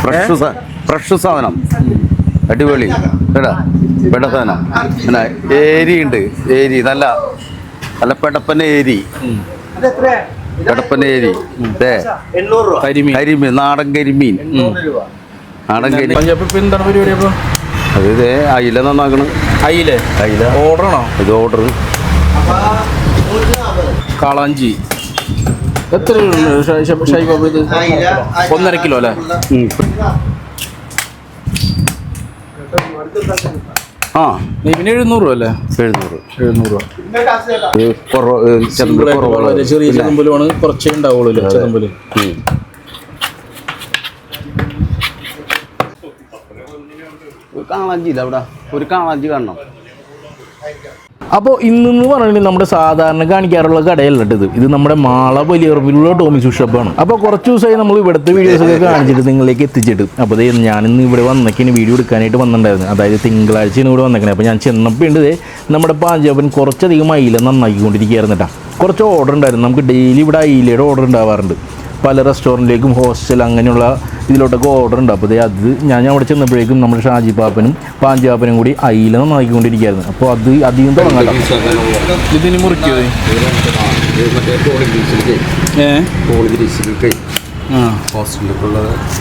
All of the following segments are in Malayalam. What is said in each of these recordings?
ഫ്രഷ് സാധനം അടിപൊളി കേടാ പെട സാധനം പിന്നെ ഏരി ഉണ്ട് ഏരി നല്ല നല്ല പെടപ്പൻ ഏരി പെടപ്പൻ ഏരി കരിമീൻ നാടൻ കരിമീൻ നാടൻ കരിമീൻ എന്താണ് പരിപാടി അപ്പൊ അത് ഇതേ അയില നന്നാക്കണം അയില ഓർഡറാണോ ഇത് ഓർഡർ കാളാഞ്ചി എത്ര ഷൈബാബ് ഇത് 1.5 കിലോ അല്ലേ ആ പിന്നെ 700 അല്ലേ 700 ചെറിയ ചെതമ്പലുമാണ് കുറച്ചേ ഉണ്ടാവുള്ളൂ ചെതമ്പല് കാളാഞ്ചി ഇല്ല അവിടെ ഒരു കാളാഞ്ചി കാണണം. അപ്പോൾ ഇന്നെന്ന് പറഞ്ഞാൽ നമ്മുടെ സാധാരണ കാണിക്കാറുള്ള കടയല്ല ഇത് നമ്മുടെ മാള വലിയറമ്പിലുള്ള ടോമിസ് ഷോപ്പാണ്. അപ്പോൾ കുറച്ച് ദിവസമായി നമ്മൾ ഇവിടുത്തെ വീഡിയോസൊക്കെ കാണിച്ചിട്ട് നിങ്ങളിലേക്ക് എത്തിച്ചിട്ട് അപ്പോൾ ഞാനിന്ന് ഇവിടെ വന്നേക്കിന് വീഡിയോ എടുക്കാനായിട്ട് വന്നിട്ടുണ്ടായിരുന്നു. അതായത് തിങ്കളാഴ്ചയാണ് ഇവിടെ വന്നേക്കണേ. അപ്പോൾ ഞാൻ ചെന്നപ്പോൾ ഉണ്ട് നമ്മുടെ പാഞ്ചാപ്പൻ കുറച്ചധികം അയില നന്നാക്കിക്കൊണ്ടിരിക്കുകയായിരുന്നു കേട്ടോ. കുറച്ച് ഓർഡർ ഉണ്ടായിരുന്നു. നമുക്ക് ഡെയിലി ഇവിടെ അയിലയുടെ ഓർഡർ ഉണ്ടാവാറുണ്ട്. പല റെസ്റ്റോറൻറ്റിലേക്കും ഹോസ്റ്റൽ അങ്ങനെയുള്ള ഇതിലോട്ടൊക്കെ ഓർഡർ ഉണ്ട്. അപ്പോൾ അത് ഞാൻ അവിടെ ചെന്നപ്പോഴേക്കും നമ്മുടെ ഷാജി പാപ്പനും പാഞ്ചാപ്പനും കൂടി അയില നന്നാക്കിക്കൊണ്ടിരിക്കുകയായിരുന്നു. അപ്പോൾ അത് അധികം തുടങ്ങാം. ഇതിന് മുറിക്കോ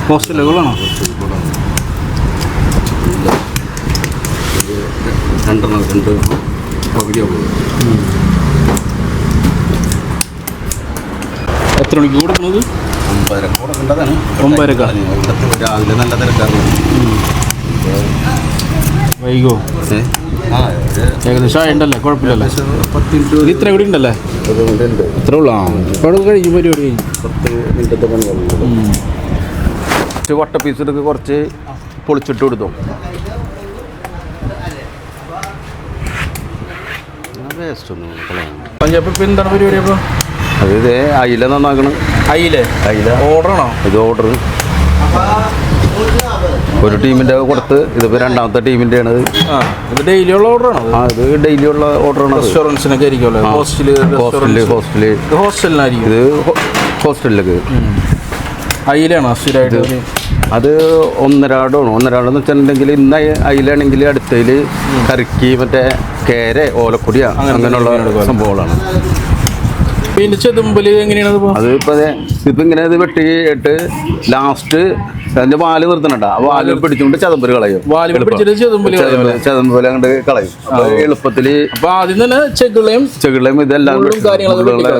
ഹോസ്റ്റലുകളാണോ? എത്ര മണിക്ക് കൊടുക്കുന്നത്? 9:30 കൊടുക്കേണ്ടതാണ്. 9:30 രാവിലെ നല്ല തിരക്കാണ്. വൈകോ ഏകദേശം ആയിട്ടല്ലേ? കുഴപ്പമില്ലല്ലേ? ഇത്ര കൂടി ഉണ്ടല്ലേ? ഇത്ര ഉള്ളൂ. ഇപ്പോൾ കഴിഞ്ഞു പരിപാടി കഴിഞ്ഞു. 10 മിനിറ്റത്തെ പണികളുണ്ട്. വട്ട പീസ് എടുത്ത് കുറച്ച് പൊളിച്ചിട്ട് കൊടുത്തു. വേസ്റ്റ് ഒന്നും പഞ്ചാബ് ഇപ്പം എന്താണ് പരിപാടി അപ്പോൾ? അത് ഇതേ അയില നന്നാക്കണം. അയില ഓർഡറാണോ? ഇത് ഓർഡർ ഒരു ടീമിൻ്റെ കൊടുത്ത് ഇതിപ്പോൾ രണ്ടാമത്തെ ടീമിൻ്റെ ആണ്. ഇത് ഡെയിലി ഉള്ള ഓർഡറാണോ? ആ ഇത് ഡെയിലി ഉള്ള ഓർഡറാണ്. റെസ്റ്റോറൻറ്റ്സിനൊക്കെ ആയിരിക്കുമല്ലോ. ഹോസ്റ്റലിനായിരിക്കും ഇത് ഹോസ്റ്റലിലേക്ക് അയിലാണോ സ്ഥിരമായിട്ട്? അത് ഒന്നരാടെന്ന് വെച്ചിട്ടുണ്ടെങ്കിൽ ഇന്ന് അയിലാണെങ്കിൽ അടുത്തതിൽ കറിക്ക് മറ്റേ കേര ഓലക്കൊടിയ അങ്ങനെയുള്ള സംഭവങ്ങളാണ്. പിന്നെ ചെതുമ്പല് എങ്ങനെയാണ്? അത് ഇപ്പം ഇങ്ങനെ ഇത് വെട്ടിയിട്ട് ലാസ്റ്റ് അതിന്റെ വാല് നിർത്തണണ്ട. ആ വാല് പിടിച്ചുകൊണ്ട് ചതമ്പല് കളയും. ചതമ്പല് അങ്ങോട്ട് കളയും എളുപ്പത്തില്. അപ്പൊ ആദ്യം തന്നെ ചെകിളയും ഇതെല്ലാം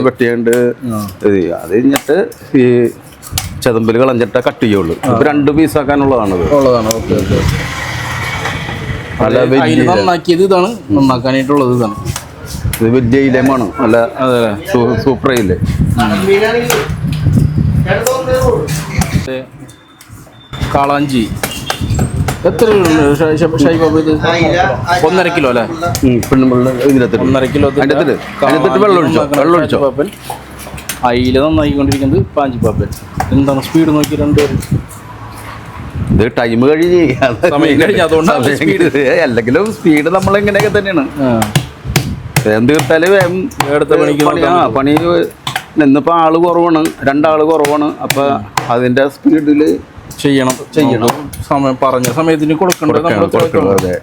വെട്ടിയുണ്ട്. അത് കഴിഞ്ഞിട്ട് ഈ ചതമ്പല് കളഞ്ഞിട്ട് കട്ട് ചെയ്യുള്ളൂ. ഇപ്പൊ 2 പീസാക്കാനുള്ളതാണത്. നന്നാക്കിയത് ഇതാണ്, നന്നാക്കാനായിട്ടുള്ളത് ഇതാണ്. ഇത് വലിയ ഇലമാണ്. നല്ല സൂപ്പർ ഇല്ലേ. കാളാഞ്ചി എത്ര ഷൈബാബ് ഇത്? 1.5 കിലോ അല്ലേ? 1.5 കിലോ. പാപ്പൻ അയില നന്നാക്കിക്കൊണ്ടിരിക്കുന്നത് പാഞ്ചിപ്പാപ്പൻ. എന്താണ് സ്പീഡ് നോക്കി രണ്ടുപേരും? ഇത് ടൈം കഴിഞ്ഞ് അല്ലെങ്കിലും സ്പീഡ് നമ്മളിങ്ങനെയൊക്കെ തന്നെയാണ്. വേഗം തീർത്താല് വേഗം പണി. ഇന്നിപ്പോ ആള് കുറവാണ്, 2 ആള് കുറവാണ്. അപ്പൊ അതിന്റെ സ്പീഡില് ചെയ്യണം. സമയം പറഞ്ഞ സമയത്തിന് കൊടുക്കേണ്ടത്. അതെ.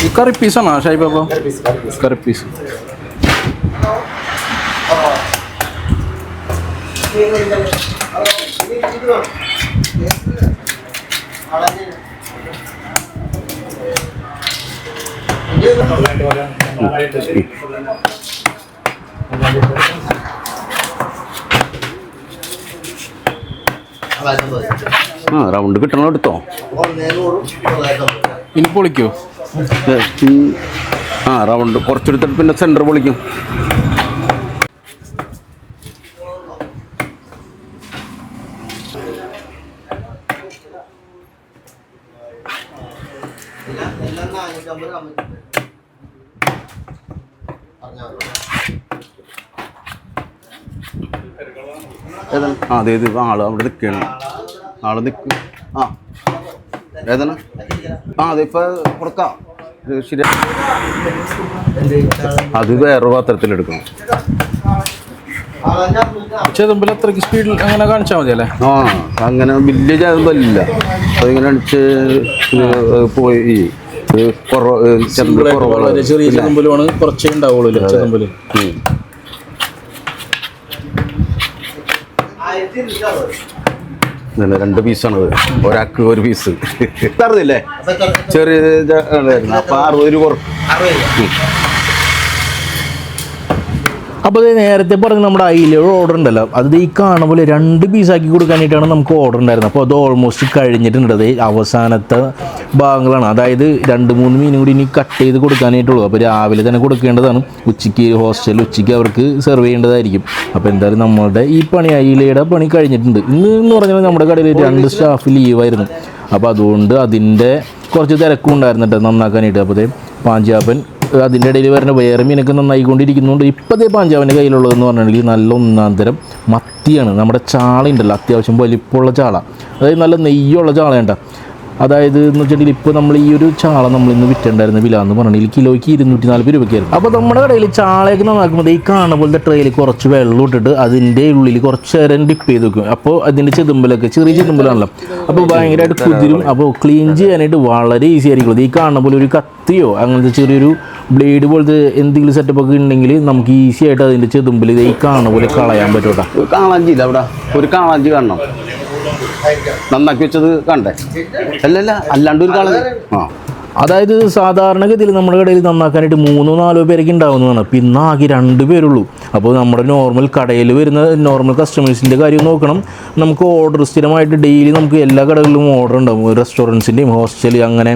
ഈ കറി പീസാണോ ഷൈബാബ? കറി പീസ്. റൗണ്ട് കിട്ടണം എടുത്തോ. ഇനി പൊളിക്കോ? റൗണ്ട് കുറച്ചെടുത്തിട്ട് പിന്നെ സെന്റർ പൊളിക്കും. അതെ ആള് അവിടെ നിൽക്കുകയാണ്. ആള് നിൽക്കും. ഏതാണ്? അതിപ്പോൾ കൊടുക്കാം. ശരി. അത് വേറെ പാത്രത്തിലെടുക്കണം. ചെതുമ്പിൽ അത്രയ്ക്ക് സ്പീഡിൽ അങ്ങനെ കാണിച്ചാൽ മതി അല്ലേ? ആ അങ്ങനെ വലിയ ചെതുമ്പല്ല, അതിങ്ങനെ അടിച്ച് പോയി ചെറിയ ചെതുമ്പലുമാണ് കുറച്ചേ ഉണ്ടാവുള്ളൂ ചെതുമ്പല്. രണ്ട് പീസാണത്, ഒരാൾക്ക് ഒരു പീസ് തറുന്നില്ലേ, ചെറിയ അപ്പൊ 60 രൂപ കുറവ്. അപ്പോൾ നേരത്തെ പറഞ്ഞ നമ്മുടെ അയിലയുടെ ഓർഡർ ഉണ്ടല്ലോ, അത് ഈ കാണുന്ന പോലെ 2 പീസാക്കി കൊടുക്കാനായിട്ടാണ് നമുക്ക് ഓർഡർ ഉണ്ടായിരുന്നത്. അപ്പോൾ അത് ഓൾമോസ്റ്റ് കഴിഞ്ഞിട്ടുണ്ട്. അത് അവസാനത്തെ ഭാഗങ്ങളാണ്, അതായത് 2-3 മീനും കൂടി ഇനി കട്ട് ചെയ്ത് കൊടുക്കാനായിട്ടുള്ളൂ. അപ്പോൾ രാവിലെ തന്നെ കൊടുക്കേണ്ടതാണ്, ഉച്ചയ്ക്ക് ഹോസ്റ്റലിൽ ഉച്ചയ്ക്ക് അവർക്ക് സെർവ് ചെയ്യേണ്ടതായിരിക്കും. അപ്പോൾ എന്തായാലും നമ്മളുടെ ഈ പണി അയിലയുടെ പണി കഴിഞ്ഞിട്ടുണ്ട്. ഇന്ന് പറഞ്ഞാൽ നമ്മുടെ കടയിൽ 2 സ്റ്റാഫ് ലീവായിരുന്നു. അപ്പോൾ അതുകൊണ്ട് അതിൻ്റെ കുറച്ച് തിരക്കും ഉണ്ടായിരുന്നു കേട്ടോ നന്നാക്കാനായിട്ട്. അപ്പോൾ പാഞ്ചാപ്പൻ അതിൻ്റെ ഇടയിൽ വരുന്ന വേറെ മീനൊക്കെ നന്നായിക്കൊണ്ടിരിക്കുന്നുണ്ട്. ഇപ്പോഴത്തെ പാഞ്ചാവിൻ്റെ കയ്യിലുള്ളതെന്ന് പറഞ്ഞിട്ടുണ്ടെങ്കിൽ നല്ല ഒന്നാന്തരം മത്തിയാണ്. നമ്മുടെ ചാള ഉണ്ടല്ലോ, അത്യാവശ്യം വലിപ്പമുള്ള ചാള, അതായത് നല്ല നെയ്യുള്ള ചാളയുണ്ട. അതായത് എന്ന് വെച്ചിട്ടുണ്ടെങ്കിൽ ഇപ്പോൾ നമ്മൾ ഈ ഒരു ചാള നമ്മളിന്ന് വിറ്റുണ്ടായിരുന്ന വില എന്ന് പറഞ്ഞിട്ടുണ്ടെങ്കിൽ കിലോയ്ക്ക് 240 രൂപയ്ക്കായിരുന്നു. അപ്പോൾ നമ്മുടെ കടയിൽ ചാളയൊക്കെ നന്നാക്കുമ്പോൾ ഈ കാണുന്ന പോലത്തെ ട്രെയിൽ കുറച്ച് വെള്ളം ഇട്ടിട്ട് അതിൻ്റെ ഉള്ളിൽ കുറച്ച് നേരം ഡിപ്പ് ചെയ്ത് വെക്കും. അപ്പോൾ അതിൻ്റെ ചെതുമ്പലൊക്കെ ചെറിയ ചെതുമ്പലാണല്ലോ, അപ്പോൾ ഭയങ്കരമായിട്ട് കുതിരും. അപ്പോൾ ക്ലീൻ ചെയ്യാനായിട്ട് വളരെ ഈസി ആയിരിക്കും. ഈ കാണുന്ന പോലെ ഒരു കത്തിയോ അങ്ങനത്തെ ചെറിയൊരു ബ്ലേഡ് പോലത്തെ എന്തെങ്കിലും സെറ്റപ്പൊക്കെ ഉണ്ടെങ്കിൽ നമുക്ക് ഈസി ആയിട്ട് അതിൻ്റെ ചെതുമ്പൽ ഈ കാണുന്ന പോലെ കളയാൻ പറ്റും കേട്ടോ. കാളാഞ്ചി ഇല്ല അവിടെ, ഒരു കാളാഞ്ചി കാണണം നന്നാക്കി വെച്ചത് കണ്ടേ, അല്ലല്ല അല്ലാണ്ട് ഒരു കാളാഞ്ചി. അതായത് സാധാരണഗതിയിൽ നമ്മുടെ കടയിൽ നന്നാക്കാനായിട്ട് 3-4 പേരൊക്കെ ഉണ്ടാവുന്നതാണ്, പിന്നെ ആകെ 2 പേരുള്ളൂ. അപ്പോൾ നമ്മുടെ നോർമൽ കടയിൽ വരുന്ന നോർമൽ കസ്റ്റമേഴ്സിൻ്റെ കാര്യം നോക്കണം. നമുക്ക് ഓർഡർ സ്ഥിരമായിട്ട് ഡെയിലി നമുക്ക് എല്ലാ കടകളിലും ഓർഡർ ഉണ്ടാവും, റെസ്റ്റോറൻറ്റ്സിൻ്റെയും ഹോസ്റ്റൽ അങ്ങനെ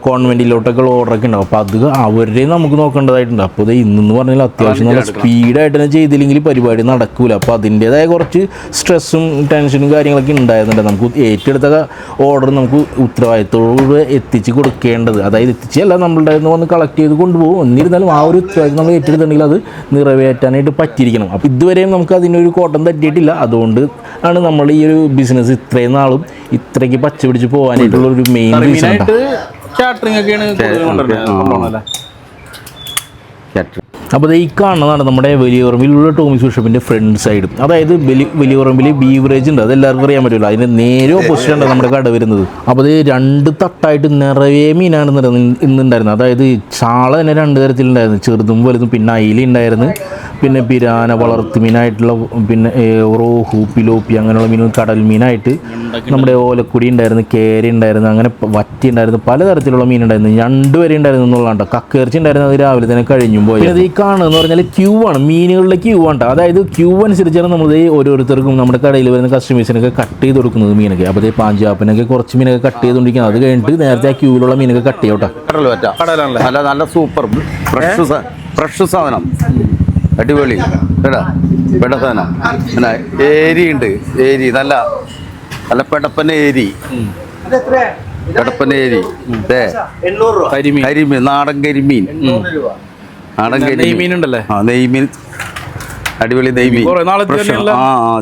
കോൺവെൻറ്റിലോട്ടൊക്കെ ഓർഡറൊക്കെ ഉണ്ടാവും. അപ്പോൾ അത് അവരുടെയും നമുക്ക് നോക്കേണ്ടതായിട്ടുണ്ട്. അപ്പോൾ ഇത് ഇന്നെന്ന് പറഞ്ഞാൽ അത്യാവശ്യം നല്ല സ്പീഡായിട്ട് തന്നെ ചെയ്തില്ലെങ്കിൽ പരിപാടി നടക്കില്ല. അപ്പോൾ അതിൻ്റേതായ കുറച്ച് സ്ട്രെസ്സും ടെൻഷനും കാര്യങ്ങളൊക്കെ ഉണ്ടായിരുന്നുണ്ട്. നമുക്ക് ഏറ്റെടുത്ത ഓർഡർ നമുക്ക് ഉത്തരവാദിത്തത്തോടെ എത്തിച്ച് കൊടുക്കുക, അതായത് എത്തിച്ചല്ല നമ്മളുടെ വന്ന് കളക്ട് ചെയ്ത് കൊണ്ടുപോകും. എന്നിരുന്നാലും ആ ഒരു ഉത്തരവാദിത്തം നമ്മൾ ഏറ്റെടുത്തിട്ടുണ്ടെങ്കിൽ അത് നിറവേറ്റാനായിട്ട് പറ്റിയിരിക്കണം. അപ്പോൾ ഇതുവരെയും നമുക്ക് അതിനൊരു കോട്ടം തട്ടിയിട്ടില്ല. അതുകൊണ്ട് ആണ് നമ്മൾ ഈ ഒരു ബിസിനസ് ഇത്രയും നാളും ഇത്രയ്ക്ക് പച്ച പിടിച്ച് പോകാനായിട്ടുള്ള ഒരു മെയിൻ റീസൺ. അപ്പോൾ ഈ കാണുന്നതാണ് നമ്മുടെ വലിയ പറമ്പിലുള്ള ടോമിസ് ബിഷപ്പിൻ്റെ ഫ്രണ്ട് സൈഡ്. അതായത് വലിയ പറമ്പിൽ ബീവറേജ് ഉണ്ട്, അതെല്ലാവർക്കും അറിയാൻ പറ്റില്ല. അതിൻ്റെ നേരെ ഓപ്പോസിറ്റ് ആണ് നമ്മുടെ കട വരുന്നത്. അപ്പോൾ അത് 2 തട്ടായിട്ട് നിറയെ മീനാണ് ഇന്നുണ്ടായിരുന്നത്. അതായത് ചാള തന്നെ 2 തരത്തിലുണ്ടായിരുന്നു, ചെറുതും വലുതും. പിന്നെ അയില ഉണ്ടായിരുന്നു, പിന്നെ പിരാന വളർത്തു മീനായിട്ടുള്ള, പിന്നെ റോഹു പിലോപ്പി അങ്ങനെയുള്ള മീനും, കടൽ മീനായിട്ട് നമ്മുടെ ഓലക്കുടി ഉണ്ടായിരുന്നു, കേര ഉണ്ടായിരുന്നു, അങ്ങനെ വറ്റി ഉണ്ടായിരുന്നു, പലതരത്തിലുള്ള മീനുണ്ടായിരുന്നു. 2 വരെ ഉണ്ടായിരുന്നു എന്നുള്ളതാണ്. കക്കയിറച്ചി ഉണ്ടായിരുന്നു, അത് രാവിലെ തന്നെ കഴിഞ്ഞും പോയി. അത് ഈ കാണുന്നതെന്ന് പറഞ്ഞാൽ ക്യൂ ആണ്, മീനുകളിലെ ക്യൂ ആണ്. അതായത് ക്യൂ അനുസരിച്ചാണ് നമ്മൾ ഓരോരുത്തർക്കും നമ്മുടെ കടയിൽ വരുന്ന കസ്റ്റമേഴ്സിനൊക്കെ കട്ട് ചെയ്ത് കൊടുക്കുന്നത് മീനൊക്കെ. അപ്പോൾ പാഞ്ചാപ്പിനൊക്കെ കുറച്ച് മീനൊക്കെ കട്ട് ചെയ്തുകൊണ്ടിരിക്കുന്നത്. അത് കഴിഞ്ഞിട്ട് നേരത്തെ ആ ക്യൂവിലുള്ള മീനൊക്കെ കട്ട് ചെയ്യോട്ടെ. നല്ല നല്ല സൂപ്പർ ഫ്രഷ് സാധനം, അടിപൊളി പെട സാധനം. പിന്നെ ഏരി ഉണ്ട്, ഏരി നല്ല നല്ല പെടപ്പന ഏരി, പെടപ്പന ഏരി, കരിമീൻ, നാടൻ കരിമീൻ, നാടൻ കരിമീൻ ഉണ്ടല്ലേ. ആ നെയ്മീൻ, അടിപൊളി നെയ്മീൻ.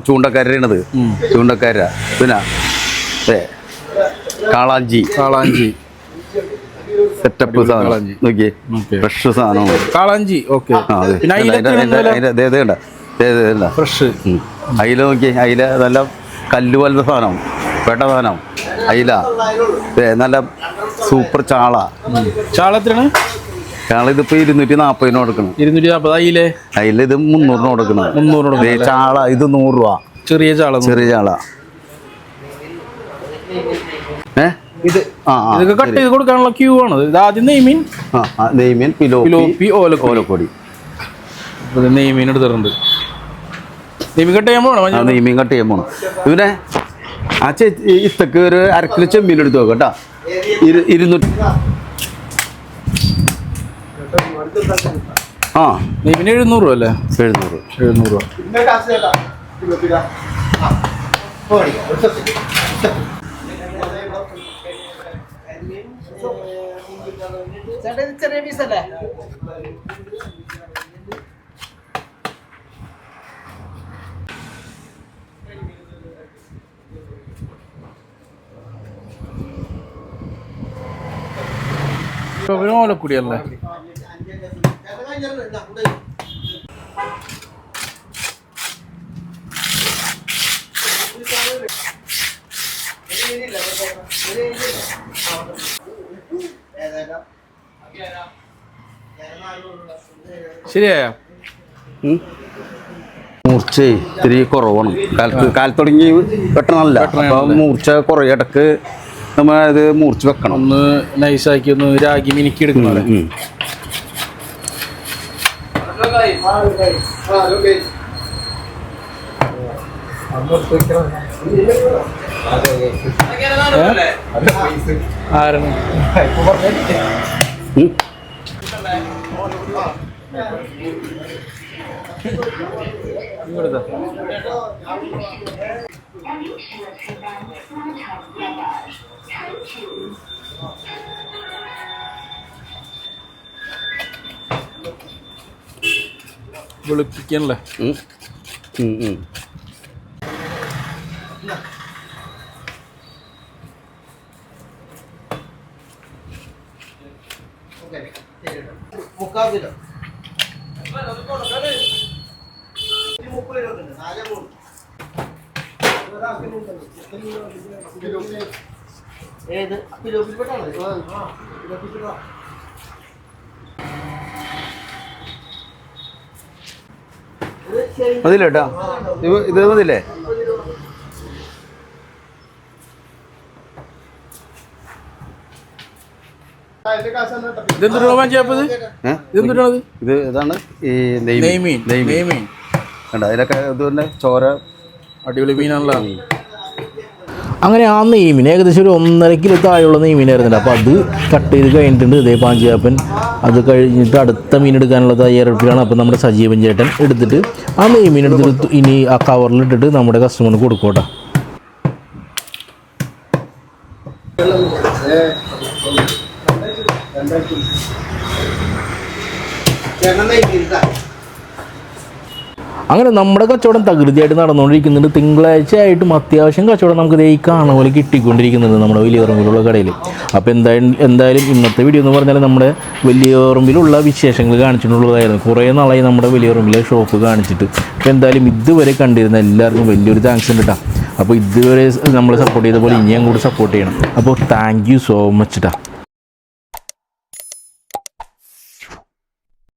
ചൂണ്ടക്കരയാണത്, ചൂണ്ടക്കര. പിന്നെ കാളാഞ്ചി സെറ്റപ്പ് സാധനം നോക്കിയേ, ഫ്രഷ് സാധനം കാളാഞ്ചി. ഫ്രഷ് അയില നോക്കിയേ, അയില നല്ല കല്ല് പോലത്തെ സാധനം, പെട്ട സാധനം അയില. നല്ല സൂപ്പർ ചാള. ചാളത്തിനാണ് ചാള ഇതിപ്പോ 240 കൊടുക്കണം. 240. അയില ഇത് 300 കൊടുക്കണം. 300. ചാള ഇത് 100 രൂപ. ചെറിയ ചാള, ചെറിയ ചാള. ഇത് ഇതൊക്കെ കട്ട് ചെയ്ത് കൊടുക്കാനുള്ള ക്യൂ ആണ്. ഇത് ആദ്യം നെയ്മീൻ, നെയ്മീൻ, പിലോപ്പി, ഓലക്കൊടി. നെയ്മീൻ എടുത്തിട്ടുണ്ട്. നെയ്മീൻ കട്ട് ചെയ്യാൻ പോകണം, നെയ്മീൻ കട്ട് ചെയ്യാൻ പോകണം. പിന്നെ ആ ഇത്തക്ക് ഒരു 1/2 കിലോ ചെമ്മീൻ എടുത്ത് നോക്കാം കേട്ടോ. 200. ആ നെയ്മീൻ 700 രൂപ അല്ലേ? 700 രൂപ. ചെറിയ പീസല്ലേ? ഓലക്കുടിയല്ലേ? ശരിയായോ? മൂർച്ച ഇത്തിരി കുറവാണ്. കാലത്ത് തുടങ്ങി വെട്ടണമല്ല, അപ്പം മൂർച്ച കുറയും. ഇടക്ക് നമ്മൾ ഇത് മൂർച്ച വെക്കണം. ഒന്ന് നൈസാക്കി ഒന്ന് രാഗി മിനുക്കി എടുക്കണം. ആരാണ് വെളുപ്പിക്കാനല്ലേ? മതില്ലേട്ടാ? ഇത് മതില്ലേ? ഇത് ഇതാണ് ഈ നെയ്മീൻ. കണ്ട അതിലൊക്കെ ഇത് തന്നെ ചോര. അടിപൊളി മീനാണല്ലോ. അങ്ങനെ ആ നെയ്മീൻ ഏകദേശം ഒരു 1.5 കിലോ താഴെയുള്ള നെയ്മീനായിരുന്നില്ല. അപ്പോൾ അത് കട്ട് ചെയ്ത് കഴിഞ്ഞിട്ടുണ്ട്. ഇതേ പാഞ്ചാപ്പൻ അത് കഴിഞ്ഞിട്ട് അടുത്ത മീൻ എടുക്കാനുള്ള തയ്യാറെടുപ്പിലാണ്. അപ്പോൾ നമ്മുടെ സജീവൻ ചേട്ടൻ എടുത്തിട്ട് ആ നെയ്മീൻ എടുത്തിട്ട് ഇനി ആ കവറിലിട്ടിട്ട് നമ്മുടെ കസ്റ്റമറിന് കൊടുക്കോട്ടെ. അങ്ങനെ നമ്മുടെ കച്ചവടം തകൃതിയായിട്ട് നടന്നുകൊണ്ടിരിക്കുന്നുണ്ട്. തിങ്കളാഴ്ച ആയിട്ടും അത്യാവശ്യം കച്ചവടം നമുക്ക് ഈ കാണുന്ന പോലെ കിട്ടിക്കൊണ്ടിരിക്കുന്നുണ്ട് നമ്മുടെ വലിയറമ്പിലുള്ള കടയിൽ. അപ്പോൾ എന്തായാലും ഇന്നത്തെ വീഡിയോ എന്ന് പറഞ്ഞാൽ നമ്മുടെ വലിയറമ്പിലുള്ള വിശേഷങ്ങൾ കാണിച്ചിട്ടുള്ളതായിരുന്നു. കുറേ നാളായി നമ്മുടെ വലിയറമ്പിലെ ഷോപ്പ് കാണിച്ചിട്ട്. അപ്പോൾ എന്തായാലും ഇതുവരെ കണ്ടിരുന്ന എല്ലാവർക്കും വലിയൊരു താങ്ക്സ് ഉണ്ട് കേട്ടോ. അപ്പോൾ ഇതുവരെ നമ്മളെ സപ്പോർട്ട് ചെയ്ത പോലെ ഇനിയും കൂടി സപ്പോർട്ട് ചെയ്യണം. അപ്പോൾ താങ്ക് യു സോ മച്ച് കേട്ടോ.